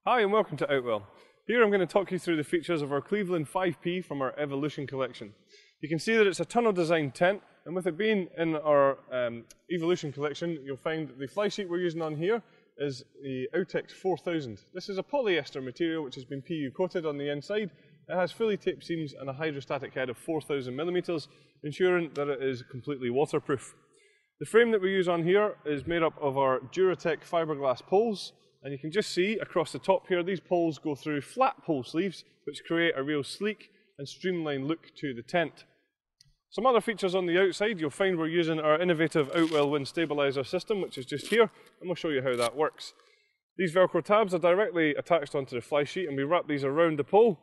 Hi and welcome to Outwell. Here I'm going to talk you through the features of our Cleveland 5P from our Evolution collection. You can see that it's a tunnel design tent, and with it being in our Evolution collection, you'll find the fly sheet we're using on here is the Outex 4000. This is a polyester material which has been PU coated on the inside. It has fully taped seams and a hydrostatic head of 4000 millimeters, ensuring that it is completely waterproof. The frame that we use on here is made up of our Duratec fiberglass poles. And you can just see across the top here, these poles go through flat pole sleeves, which create a real sleek and streamlined look to the tent. Some other features on the outside, you'll find we're using our innovative Outwell wind stabilizer system, which is just here, and we'll show you how that works. These Velcro tabs are directly attached onto the fly sheet, and we wrap these around the pole.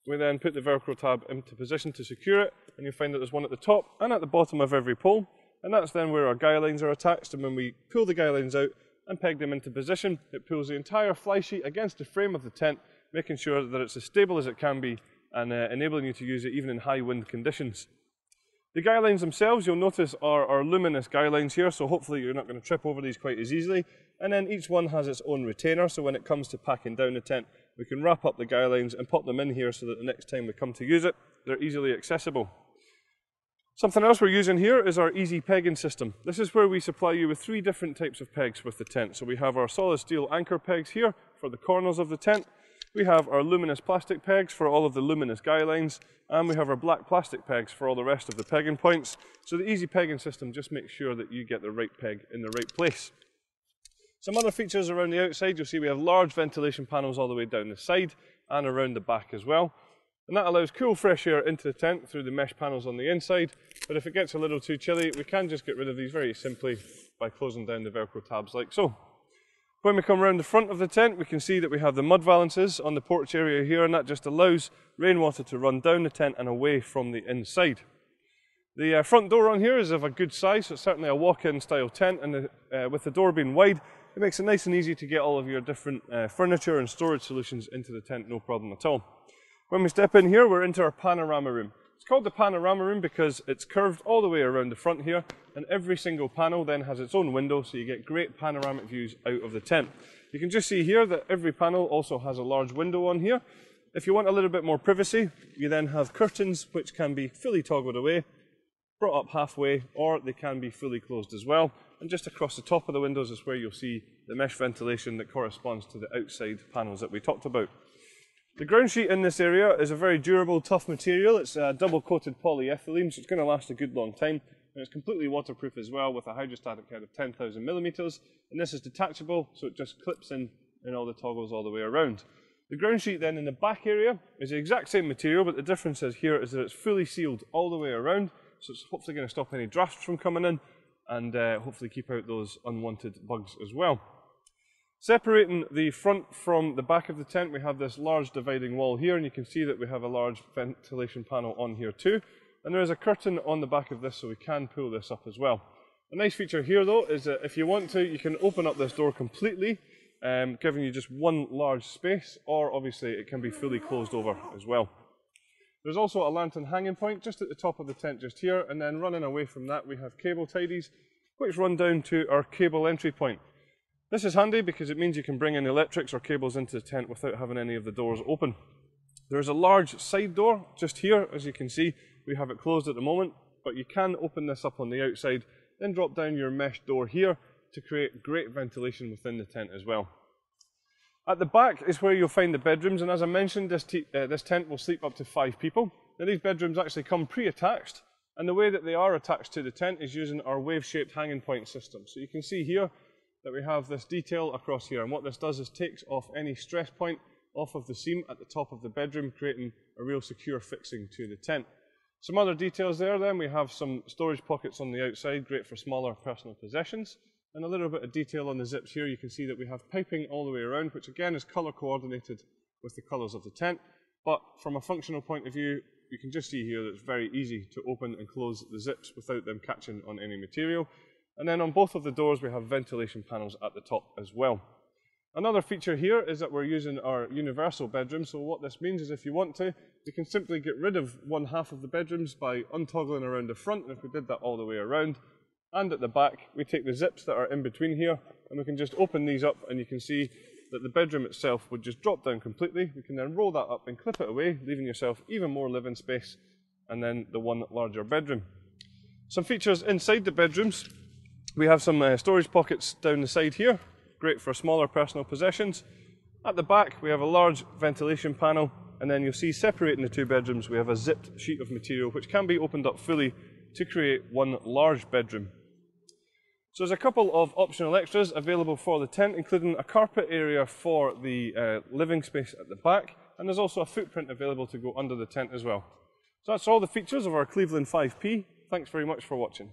We then put the Velcro tab into position to secure it, and you'll find that there's one at the top and at the bottom of every pole, and that's then where our guy lines are attached, and when we pull the guy lines out, and peg them into position, it pulls the entire fly sheet against the frame of the tent, making sure that it's as stable as it can be and enabling you to use it even in high wind conditions. The guy lines themselves, you'll notice, are our luminous guy lines here, so hopefully you're not going to trip over these quite as easily. And then each one has its own retainer, so when it comes to packing down the tent, we can wrap up the guy lines and pop them in here so that the next time we come to use it, they're easily accessible. Something else we're using here is our easy pegging system. This is where we supply you with 3 different types of pegs with the tent. So we have our solid steel anchor pegs here for the corners of the tent. We have our luminous plastic pegs for all of the luminous guy lines. And we have our black plastic pegs for all the rest of the pegging points. So the easy pegging system just makes sure that you get the right peg in the right place. Some other features around the outside, you'll see we have large ventilation panels all the way down the side and around the back as well. And that allows cool fresh air into the tent through the mesh panels on the inside, but if it gets a little too chilly, we can just get rid of these very simply by closing down the Velcro tabs like so. When we come around the front of the tent, we can see that we have the mud valances on the porch area here, and that just allows rainwater to run down the tent and away from the inside. The front door on here is of a good size, so it's certainly a walk-in style tent, and with the door being wide, it makes it nice and easy to get all of your different furniture and storage solutions into the tent, no problem at all. When we step in here, we're into our panorama room. It's called the panorama room because it's curved all the way around the front here, and every single panel then has its own window, so you get great panoramic views out of the tent. You can just see here that every panel also has a large window on here. If you want a little bit more privacy, you then have curtains which can be fully toggled away, brought up halfway, or they can be fully closed as well. And just across the top of the windows is where you'll see the mesh ventilation that corresponds to the outside panels that we talked about. The ground sheet in this area is a very durable, tough material. It's a double-coated polyethylene, so it's going to last a good long time. And it's completely waterproof as well with a hydrostatic head of 10,000 millimeters. And this is detachable, so it just clips in all the toggles all the way around. The ground sheet then in the back area is the exact same material, but the difference is here is that it's fully sealed all the way around. So it's hopefully going to stop any drafts from coming in and hopefully keep out those unwanted bugs as well. Separating the front from the back of the tent, we have this large dividing wall here, and you can see that we have a large ventilation panel on here too. And there is a curtain on the back of this, so we can pull this up as well. A nice feature here though is that if you want to, you can open up this door completely, giving you just one large space, or obviously it can be fully closed over as well. There's also a lantern hanging point just at the top of the tent just here, and then running away from that we have cable tidies, which run down to our cable entry point. This is handy because it means you can bring in electrics or cables into the tent without having any of the doors open. There's a large side door just here, as you can see. We have it closed at the moment, but you can open this up on the outside, then drop down your mesh door here to create great ventilation within the tent as well. At the back is where you'll find the bedrooms, and as I mentioned, this tent will sleep up to 5 people. Now these bedrooms actually come pre-attached, and the way that they are attached to the tent is using our wave-shaped hanging point system. So you can see here that we have this detail across here, and what this does is takes off any stress point off of the seam at the top of the bedroom, creating a real secure fixing to the tent. Some other details there then, we have some storage pockets on the outside, great for smaller personal possessions, and a little bit of detail on the zips here. You can see that we have piping all the way around, which again is colour coordinated with the colours of the tent, but from a functional point of view, you can just see here that it's very easy to open and close the zips without them catching on any material. And then on both of the doors we have ventilation panels at the top as well. Another feature here is that we're using our universal bedroom, so what this means is if you want to, you can simply get rid of one half of the bedrooms by untoggling around the front, and if we did that all the way around, and at the back we take the zips that are in between here and we can just open these up, and you can see that the bedroom itself would just drop down completely. We can then roll that up and clip it away, leaving yourself even more living space, and then the one larger bedroom. Some features inside the bedrooms. We have some storage pockets down the side here, great for smaller personal possessions. At the back we have a large ventilation panel, and then you'll see separating the two bedrooms we have a zipped sheet of material which can be opened up fully to create one large bedroom. So there's a couple of optional extras available for the tent, including a carpet area for the living space at the back, and there's also a footprint available to go under the tent as well. So that's all the features of our Cleveland 5P. Thanks very much for watching.